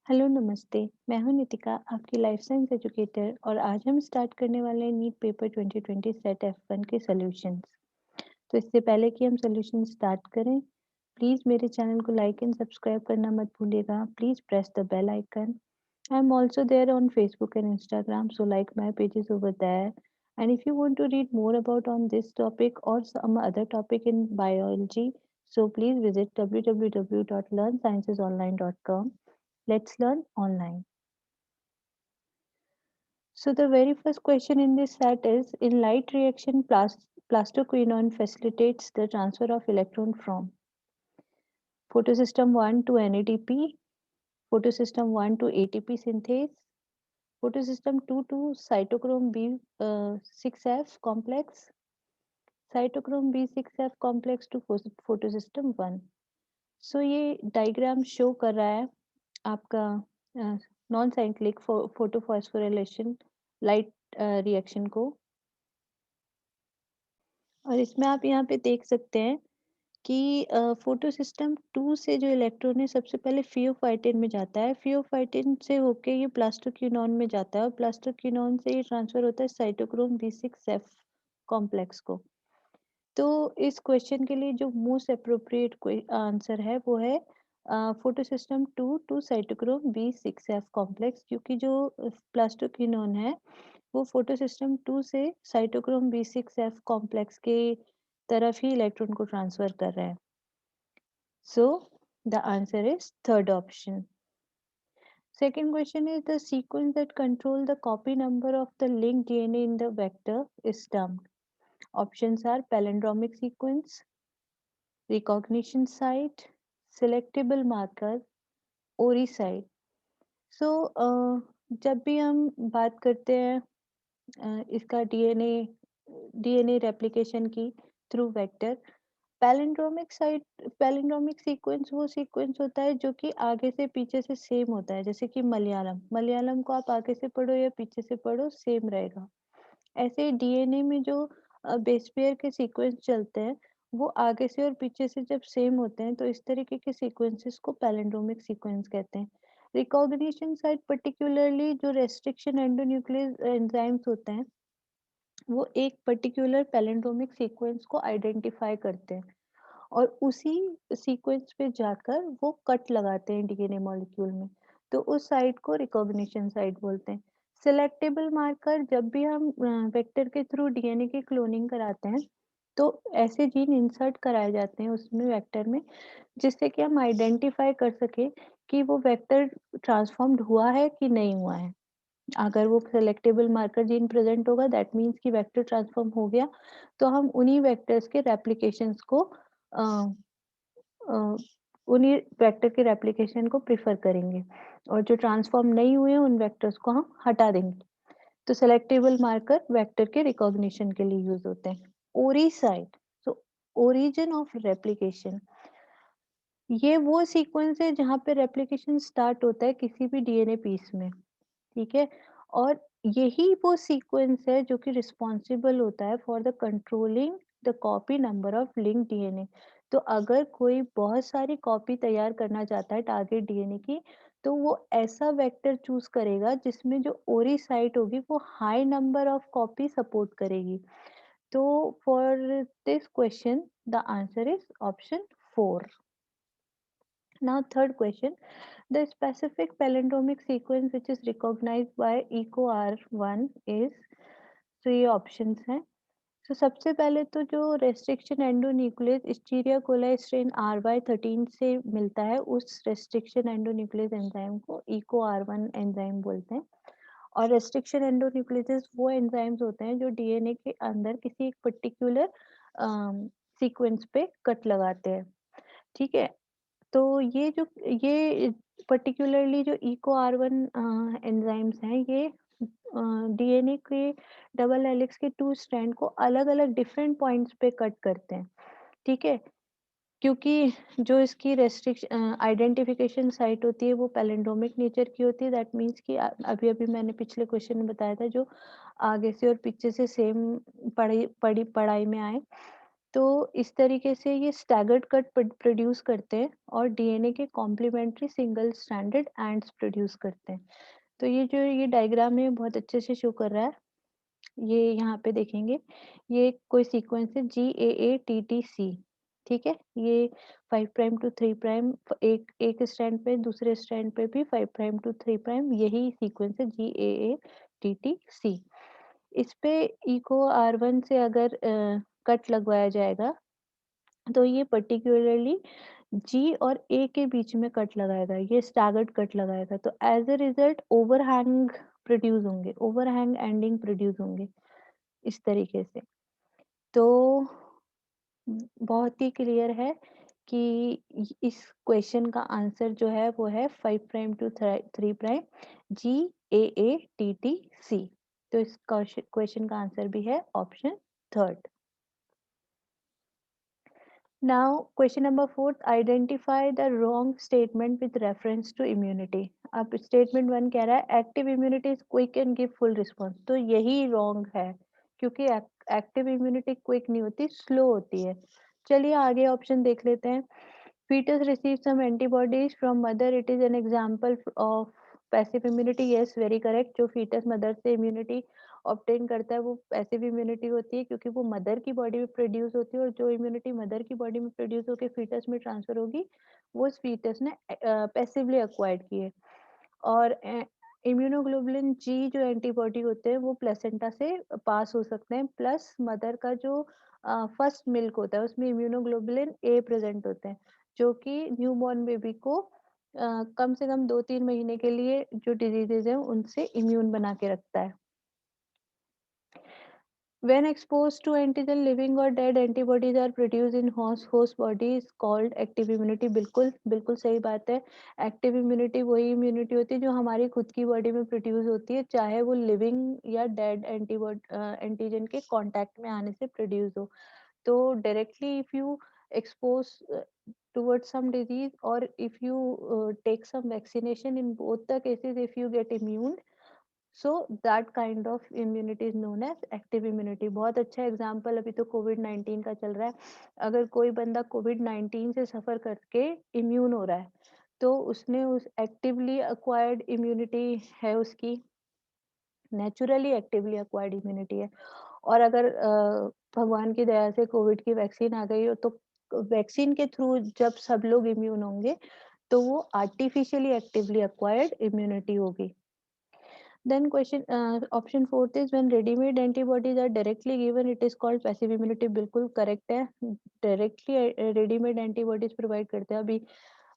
Hello नमस्ते, मैं हूँ नितिका, आपकी लाइफ साइंस एजुकेटर और आज हम स्टार्ट करने वाले हैं नीट पेपर 2020 सेट F1 के सॉल्यूशंस। तो इससे पहले कि हम सॉल्यूशन स्टार्ट करें, प्लीज़ मेरे चैनल को लाइक एंड सब्सक्राइब करना मत भूलिएगा। Please press the bell icon. I am also there on Facebook and Instagram, so like my pages over there. And if you want to read more about on this topic or some other topic in biology, so please visit www.learnsciencesonline.com. Let's learn online. So the very first question in this set is, in light reaction, plastoquinone facilitates the transfer of electron from photosystem 1 to NADP, photosystem 1 to ATP synthase, photosystem 2 to cytochrome B6F complex, cytochrome B6F complex to photosystem 1. So ये diagram show कर रहा है आपका non cyclic photophosphorylation light reaction को। और इसमें आप यहाँ पे देख सकते हैं कि फोटो सिस्टम 2 से जो इलेक्ट्रॉन है सबसे पहले फियोफाइटिन में जाता है। फियोफाइटिन से होके ये प्लास्टोक्विनोन में जाता है और प्लास्टोक्विनोन से ये ट्रांसफर होता है साइटोक्रोम B6F कॉम्प्लेक्स को। तो इस क्वेश्चन के लिए जो मोस्ट अप्रोप्रिएट आंसर है वो है photosystem 2 two cytochrome B6F complex, क्योंकि जो प्लास्टोक्विनोन है वो फोटो सिस्टम 2 से साइटोक्रोम B6F कॉम्प्लेक्स के तरफ ही इलेक्ट्रॉन को ट्रांसफर कर रहा है। So the answer is third option. Second question is, the sequence that control the copy number of the linked DNA in the vector is termed. Options are palindromic sequence, recognition site, selectable marker, ORI site. So जब भी हम बात करते हैं इसका DNA replication की through vector, palindromic sequence वो sequence होता है जो कि आगे से पीछे से सेम होता है। जैसे कि मलयालम मलयालम को आप आगे से पढ़ो या पीछे से पढ़ो सेम रहेगा। ऐसे ही डीएनए में जो बेस पेयर के सीक्वेंस चलते हैं वो आगे से और पीछे से जब सेम होते हैं तो इस तरीके के सीक्वेंसेस को पैलिंड्रोमिक सीक्वेंस कहते हैं। रिकॉग्निशन साइट पर्टिकुलरली जो रेस्ट्रिक्शन एंडोन्यूक्लियस एंजाइम्स होते हैं वो एक पर्टिकुलर पैलिंड्रोमिक सीक्वेंस को आइडेंटिफाई करते हैं और उसी सीक्वेंस पे जाकर वो कट लगाते हैं डीएनए मॉलिक्यूल में। तो उस साइट को रिकॉग्निशन साइट बोलते हैं। सिलेक्टेबल मार्कर, जब भी हम वेक्टर के थ्रू डीएनए की क्लोनिंग कराते हैं तो ऐसे जीन इंसर्ट कराए जाते हैं उसमें वेक्टर में जिससे कि हम आइडेंटिफाई कर सके कि वो वेक्टर ट्रांसफॉर्म्ड हुआ है कि नहीं हुआ है। अगर वो सिलेक्टेबल मार्कर जीन प्रेजेंट होगा दैट मीन्स कि वेक्टर ट्रांसफॉर्म हो गया, तो हम उन्हीं वेक्टर्स के रेप्लिकेशंस को अ, अ, उन्हीं वेक्टर के रेप्लिकेशन को प्रेफर करेंगे और जो ट्रांसफॉर्म नहीं हुए उन वेक्टर्स को हम हटा देंगे। तो सेलेक्टेबल मार्कर वेक्टर के रिकॉग्निशन के लिए यूज होते हैं। ओरी site, so origin of replication, ये वो सीक्वेंस है जहाँ पे रेप्लिकेशन स्टार्ट होता है किसी भी डीएनए पीस में। ठीक है, और यही वो सीक्वेंस है जो कि रिस्पॉन्सिबल होता है for the controlling the copy number of link DNA. तो अगर कोई बहुत सारी कॉपी तैयार करना चाहता है टारगेट डीएनए की, तो वो ऐसा वेक्टर चूज करेगा जिसमें जो ओरी साइट होगी वो high number of copy support करेगी। तो for this question the answer is option 4। Now, third question, the specific palindromic sequence which is recognized by EcoR1 is, so ये options हैं। So सबसे पहले तो जो restriction endonuclease Escherichia coli strain RY13 से मिलता है उस restriction endonuclease enzyme को EcoR1 enzyme बोलते हैं। और restriction endonucleases वो enzymes होते हैं जो डीएनए के अंदर किसी एक particular सीक्वेंस पे कट लगाते हैं। ठीक है, तो ये पर्टिकुलरली जो इको आर वन एंजाइम्स हैं ये डीएनए के डबल हेलिक्स के 2 स्ट्रैंड को अलग अलग डिफरेंट पॉइंट्स पे कट करते हैं। ठीक है, क्योंकि जो इसकी रेस्ट्रिक्शन आइडेंटिफिकेशन साइट होती है वो पैलिंड्रोमिक नेचर की होती है। दैट मीन्स कि अभी अभी मैंने पिछले क्वेश्चन में बताया था जो आगे से और पीछे से सेम पढ़ाई में आए। तो इस तरीके से ये स्टैगर्ड कट प्रोड्यूस करते हैं और डीएनए के complementary single stranded ends produce करते हैं। तो ये जो ये डायग्राम है बहुत अच्छे से शो कर रहा है। ये यहाँ पे देखेंगे, ये कोई सीक्वेंस है GAATTC, ठीक है? ये 5 प्राइम टू 3 प्राइम एक एक स्ट्रैंड पे, दूसरे स्ट्रैंड पे भी 5 प्राइम टू 3 प्राइम यही सीक्वेंस है GAATTC। इस पे इको R1 से अगर कट लगवाया जाएगा, तो ये पर्टिकुलरली जी और ए के बीच में कट लगाएगा, ये स्टैगर्ड कट लगाएगा। तो as a result overhang produce होंगे, ओवरहैंग एंडिंग प्रोड्यूस होंगे, इस तरीके से। तो बहुत ही क्लियर है कि इस क्वेश्चन का आंसर जो है वो है 5 प्राइम टू 3 प्राइम GAATTC। तो इस क्वेश्चन का आंसर भी है option third. Now, question number 4, identify the wrong statement with reference to immunity. अब statement 1 कह रहा है active immunity is quick and give full response. तो यही wrong है क्योंकि active immunity quick नहीं होती, slow होती है। चलिए आगे ऑप्शन देख लेते हैं। Fetus receives some antibodies from mother. It is an example of passive immunity. Yes, very correct. जो fetus mother से immunity ऑब्टेन करता है वो पैसिव इम्यूनिटी होती है क्योंकि वो मदर की बॉडी में प्रोड्यूस होती है और जो इम्यूनिटी मदर की बॉडी में प्रोड्यूस होकर फीटस में ट्रांसफर होगी वो उस फीटस ने पैसिवली एक्वायर्ड की है। और इम्यूनोग्लोबुलिन जी जो एंटीबॉडी होते हैं वो प्लेसेंटा से पास हो सकते हैं, प्लस मदर का जो फर्स्ट मिल्क होता है उसमें इम्यूनोग्लोबुलिन ए प्रेजेंट होते हैं जो कि न्यूबॉर्न बेबी को कम से कम 2-3 महीने के लिए जो डिजीजेज हैं उनसे इम्यून बना के रखता है। When exposed to antigen, living or dead antibodies are produced in host body is called active immunity। बिल्कुल बिल्कुल सही बात है। एक्टिव इम्यूनिटी वही इम्यूनिटी होती है जो हमारी खुद की बॉडी में प्रोड्यूस होती है, चाहे वो लिविंग या डेड एंटीजन के कांटेक्ट में आने से प्रोड्यूस हो। तो directly if you expose towards some disease or if you take some vaccination, in both the cases if you get immune, so that kind of immunity is known as active immunity. बहुत अच्छा example अभी तो कोविड-19 का चल रहा है। अगर कोई बंदा कोविड-19 से सफर करके इम्यून हो रहा है तो उसने उस एक्टिवली एक्वायर्ड इम्यूनिटी है, उसकी नेचुरली एक्टिवली एक्वायर्ड इम्यूनिटी है। और अगर भगवान की दया से कोविड की वैक्सीन आ गई हो तो वैक्सीन के थ्रू जब सब लोग इम्यून होंगे तो वो आर्टिफिशियली एक्टिवली एक्वायर्ड इम्यूनिटी होगी। Then question option fourth is when ready-made antibodies are directly given, it is called passive immunity। बिल्कुल correct है। Directly ready-made antibodies provide करते हैं। अभी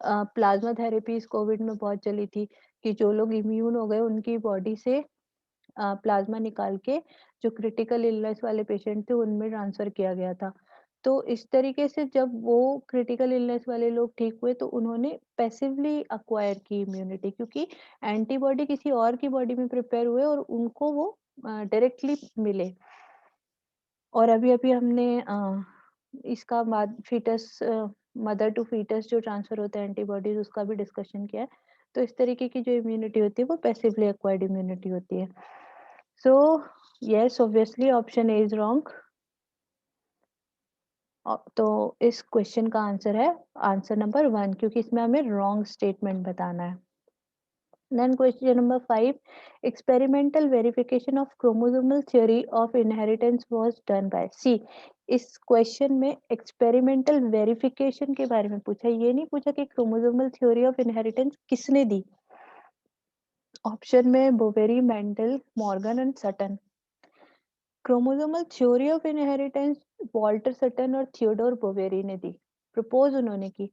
प्लाज्मा थेरेपीज कोविड में बहुत चली थी कि जो लोग इम्यून हो गए उनकी बॉडी से प्लाज्मा निकाल के जो क्रिटिकल इलनेस वाले पेशेंट थे उनमें ट्रांसफर किया गया था। तो इस तरीके से जब वो क्रिटिकल इलनेस वाले लोग ठीक हुए तो उन्होंने पैसिवली एक्वायर की इम्यूनिटी क्योंकि एंटीबॉडी किसी और की बॉडी में प्रिपेयर हुए और उनको वो डायरेक्टली मिले। और अभी-अभी हमने इसका बाद फीटस मदर टू फीटस जो ट्रांसफर होता है एंटीबॉडीज उसका भी डिस्कशन किया है। तो इस तरीके की जो इम्यूनिटी होती है वो पैसिवली एक्वायर्ड इम्यूनिटी होती है। So yes obviously option A is wrong. तो इस क्वेश्चन का आंसर है आंसर नंबर 1 क्योंकि इसमें हमें रॉन्ग स्टेटमेंट बताना है। Then question number 5, experimental verification of chromosomal theory of inheritance was done by। See, इस क्वेश्चन में एक्सपेरिमेंटल वेरिफिकेशन के बारे में पूछा, ये नहीं पूछा कि क्रोमोसोमल थ्योरी ऑफ इनहेरिटेंस किसने दी। ऑप्शन में Boveri, Mendel, Morgan and Sutton. Chromosomal theory of inheritance Walter Sutton और थियोडोर बोवेरी ने दी, प्रपोज उन्होंने की,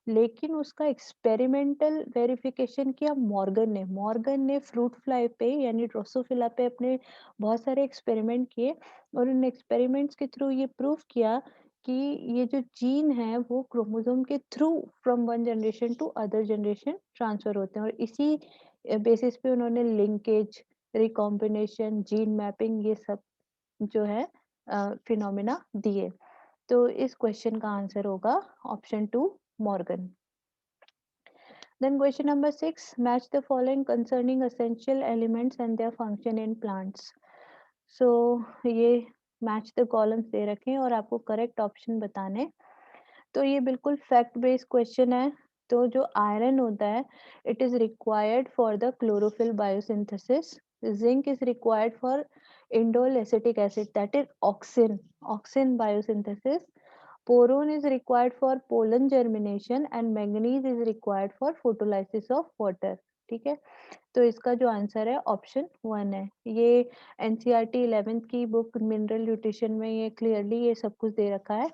लेकिन उसका एक्सपेरिमेंटल वेरिफिकेशन किया मॉर्गन ने फ्रूट फ्लाई पे यानी ड्रोसोफिला पे अपने बहुत सारे एक्सपेरिमेंट किए और उन एक्सपेरिमेंट्स के थ्रू ये प्रूव किया कि ये जो जीन है वो क्रोमोसोम के through from one generation to other generation transfer होते हैं और इसी बेसिस पे उन्होंने लिंकेज, रिकॉम्बिनेशन, जीन मैपिंग ये सब जो है फिनोमेना दिए। तो इस क्वेश्चन का आंसर होगा option 2 Morgan. Then question number 6, match the following concerning essential elements and their function in plants. So ये मैच द कॉलम्स दे रखे हैं और आपको करेक्ट ऑप्शन बताने हैं। तो ये बिल्कुल फैक्ट बेस्ड क्वेश्चन है। तो जो आयरन होता है, it is required for the chlorophyll biosynthesis. Zinc is required for indole acetic acid, that is auxin, auxin biosynthesis. Boron is required for pollen germination and manganese is required for photolysis of water। ठीक है, तो इसका जो answer है option one है। ये NCERT 11th की book mineral nutrition में ये क्लियरली ये सब कुछ दे रखा है।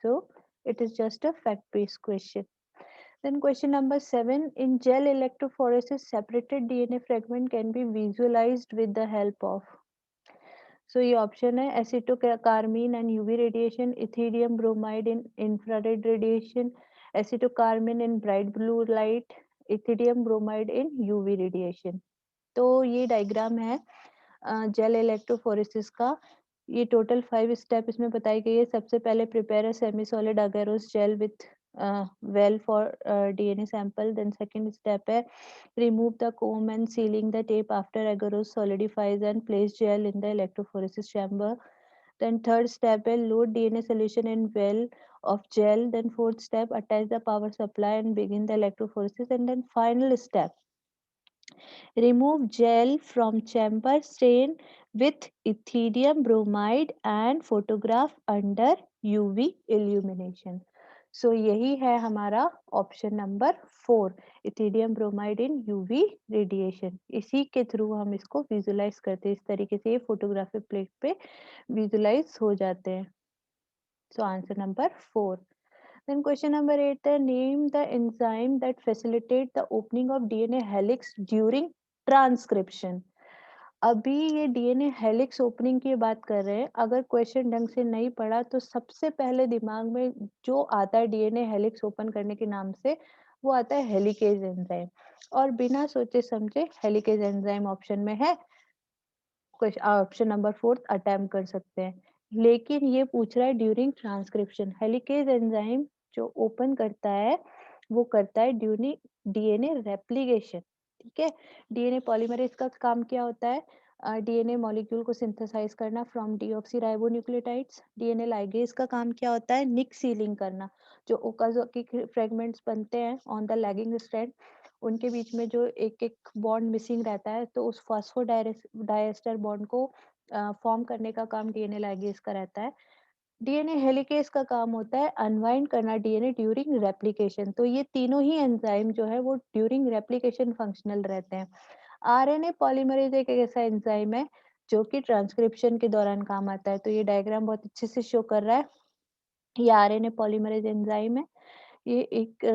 So it is just a fact-based question. Then question number 7. In gel electrophoresis, separated DNA fragment can be visualized with the help of. So ये option है acetocarmine and UV radiation, ethidium bromide in infrared radiation, acetocarmine in bright blue light, ethidium bromide in UV radiation। तो ये diagram है gel electrophoresis का। ये total 5 step इसमें बताई गई है। सबसे पहले prepare a semi solid agarose gel with well for DNA sample। Then second step है remove the comb and sealing the tape after agarose solidifies and place gel in the electrophoresis chamber। Then third step है load DNA solution in well of gel। Then fourth step attach the power supply and begin the electrophoresis। And then final step remove gel from chamber, stain with ethidium bromide and photograph under UV illumination। सो यही है हमारा option number 4, ethidium bromide इन UV radiation. इसी के through हम इसको visualise करते हैं। इस तरीके से ये फोटोग्राफिक प्लेट पे विजुलाइज हो जाते हैं। So answer number 4। Then question number 8 है name the enzyme that facilitate the opening of DNA helix during transcription। अभी ये डीएनए हेलिक्स ओपनिंग की बात कर रहे हैं। अगर क्वेश्चन ढंग से नहीं पढ़ा तो सबसे पहले दिमाग में जो आता है डीएनए हेलिक्स ओपन करने के नाम से, वो आता है हेलिकेज एंजाइम। और बिना सोचे समझे हेलिकेज एंजाइम ऑप्शन में है, ऑप्शन नंबर फोर्थ अटेम्प्ट कर सकते हैं। लेकिन ये पूछ रहा है ड्यूरिंग ट्रांसक्रिप्शन। हेलिकेज एंजाइम जो ओपन करता है वो करता है ड्यूरिंग डीएनए रेप्लिकेशन। ठीक है, डीएनए पॉलीमरेज का काम क्या होता है? डीएनए मॉलिक्यूल को सिंथेसाइज करना from deoxy ribonucleotides. DNA ligase का काम क्या होता है? निक सीलिंग करना। जो ओकाज़की फ्रेगमेंट्स बनते हैं ऑन द लैगिंग स्ट्रैंड, उनके बीच में जो एक-एक बॉन्ड मिसिंग रहता है, तो उस डाइएस्टर बॉन्ड को फॉर्म करने का काम डीएनए लाइगेज का रहता है। डीएनए हेलिकेज का काम होता है अनवाइंड करना डीएनए ड्यूरिंग रेप्लिकेशन। तो ये तीनों ही एंजाइम जो है वो ड्यूरिंग रेप्लिकेशन फंक्शनल रहते हैं। आरएनए पॉलीमरेज एक ऐसा एंजाइम है जो कि ट्रांसक्रिप्शन के दौरान काम आता है। तो ये डायग्राम बहुत अच्छे से शो कर रहा है। ये आरएनए पॉलीमरेज एंजाइम है। ये एक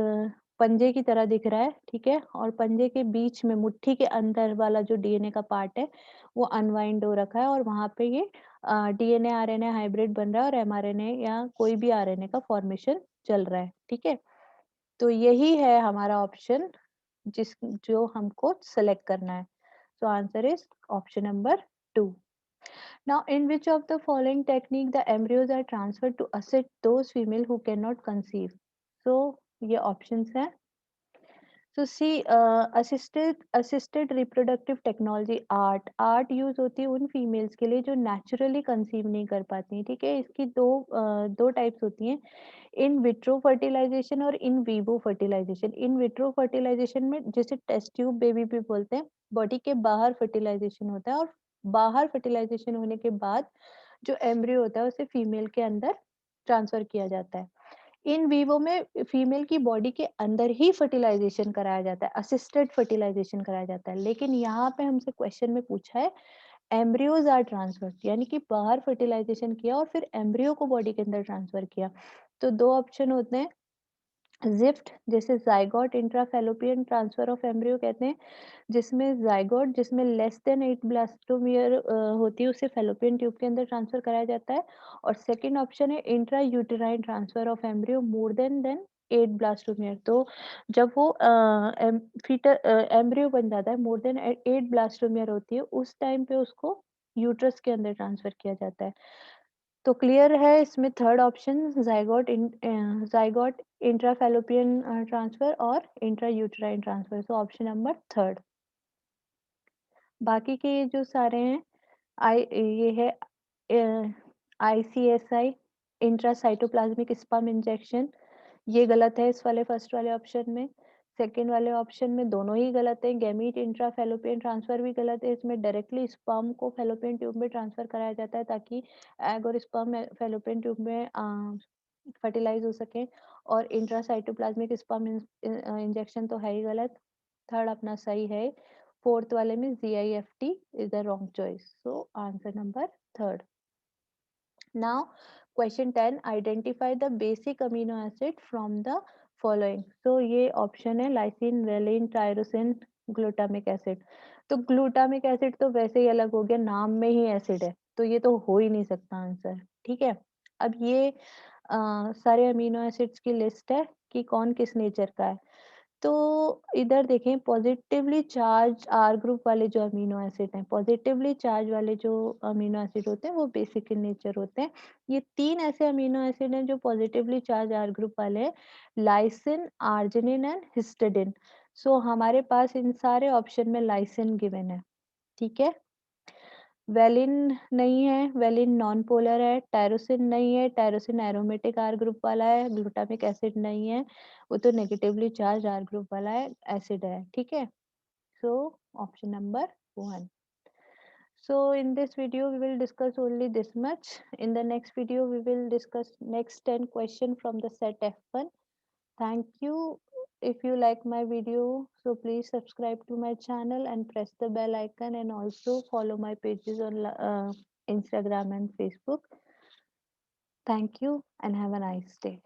पंजे की तरह दिख रहा है, ठीक है? और पंजे के बीच में मुट्ठी के अंदर वाला जो डीएनए का पार्ट है, वो अनवाइंड हो रखा है और वहाँ पे ये डीएनए आरएनए हाइब्रिड बन रहा है और एमआरएनए या कोई भी आरएनए का फॉर्मेशन चल रहा है, ठीक है? तो यही है हमारा ऑप्शन जो हमको सेलेक्ट करना है। So answer is option number 2। Now, in which of the following technique the embryos are transferred to assist those female who cannot conceive? So ये options हैं। So see, assisted reproductive technology art use होती है उन females के लिए जो naturally conceive नहीं कर पाती हैं, ठीक है? इसकी दो टाइप्स होती हैं, इन विट्रो फर्टिलाइजेशन और in vivo fertilisation. In vitro fertilisation में जिसे टेस्ट ट्यूब बेबी भी बोलते हैं, बॉडी के बाहर फर्टिलाइजेशन होता है और बाहर फर्टिलाइजेशन होने के बाद जो एम्ब्रियो होता है उसे फीमेल के अंदर ट्रांसफर किया जाता है। इन विवो में फीमेल की बॉडी के अंदर ही फर्टिलाइजेशन कराया जाता है, असिस्टेड फर्टिलाइजेशन कराया जाता है। लेकिन यहाँ पे हमसे क्वेश्चन में पूछा है एम्ब्रियोज आर ट्रांसफर्ड, यानी कि बाहर फर्टिलाइजेशन किया और फिर एम्ब्रियो को बॉडी के अंदर ट्रांसफर किया। तो दो ऑप्शन होते हैं, जिफ्ट जैसे जाइगोट इंट्राफैलोपियन ट्रांसफर ऑफ एम्ब्रियो कहते हैं, जिसमें जाइगोट जिसमें लेस देन 8 ब्लास्टोमियर होती है उसे फैलोपियन ट्यूब के अंदर ट्रांसफर कराया जाता है। और सेकंड ऑप्शन है intra uterine transfer of embryo more than 8 blastomere. तो जब वो एम्ब्रियो बन जाता है मोर देन 8 ब्लास्टोमियर होती है, उस टाइम पे उसको यूट्रस के अंदर ट्रांसफर किया जाता है। तो क्लियर है इसमें थर्ड ऑप्शन जाइगोट इंट्राफैलोपियन ट्रांसफर और intra uterine transfer. So option number third. बाकी के जो सारे हैं आई ये है ICSI, इंट्रासाइटोप्लाज्मिक स्पर्म इंजेक्शन, ये गलत है इस वाले फर्स्ट वाले ऑप्शन में। सेकंड वाले ऑप्शन में दोनों ही गलत है। गैमीट इंट्रा फैलोपियन ट्रांसफर भी गलत है। इसमें डायरेक्टली स्पर्म को फैलोपियन ट्यूब में ट्रांसफर कराया जाता है ताकि एग और स्पर्म फैलोपियन ट्यूब में फर्टिलाइज हो सके। और इंट्रासाइटोप्लाज्मिक स्पर्म इंजेक्शन तो है ही गलत। थर्ड अपना सही है। फोर्थ वाले में GIFT is the wrong choice, so answer number third. Now, question 10, identify the basic amino acid from the following. So ये ऑप्शन है lysine, valine, tyrosine, glutamic acid. तो ग्लूटामिक एसिड तो वैसे ही अलग हो गया, नाम में ही एसिड है, तो ये तो हो ही नहीं सकता आंसर। ठीक है, अब ये सारे अमीनो एसिड्स की लिस्ट है कि कौन किस नेचर का है। तो इधर देखें, पॉजिटिवली चार्ज आर ग्रुप वाले जो अमीनो एसिड हैं, पॉजिटिवली चार्ज वाले जो अमीनो एसिड होते हैं वो बेसिक इन नेचर होते हैं। ये तीन ऐसे अमीनो एसिड हैं जो पॉजिटिवली चार्ज आर ग्रुप वाले हैं, लाइसिन, आर्जिनिन एंड हिस्टिडिन। सो हमारे पास इन सारे ऑप्शन में लाइसिन गिवन है। ठीक है, वेलिन नहीं है, वेलिन नॉन पोलर है। टायरोसिन नहीं है, टायरोसिन एरोमेटिक आर ग्रुप वाला है। ग्लूटामिक एसिड नहीं है, वो तो नेगेटिवली चार्ज आर ग्रुप वाला है, एसिड है। ठीक है, so option number 1। So in this video we will discuss only this much. In the next video we will discuss next 10 question from the set F1. Thank you. If you like my video, so please subscribe to my channel and press the bell icon, and also follow my pages on Instagram and Facebook. Thank you and have a nice day.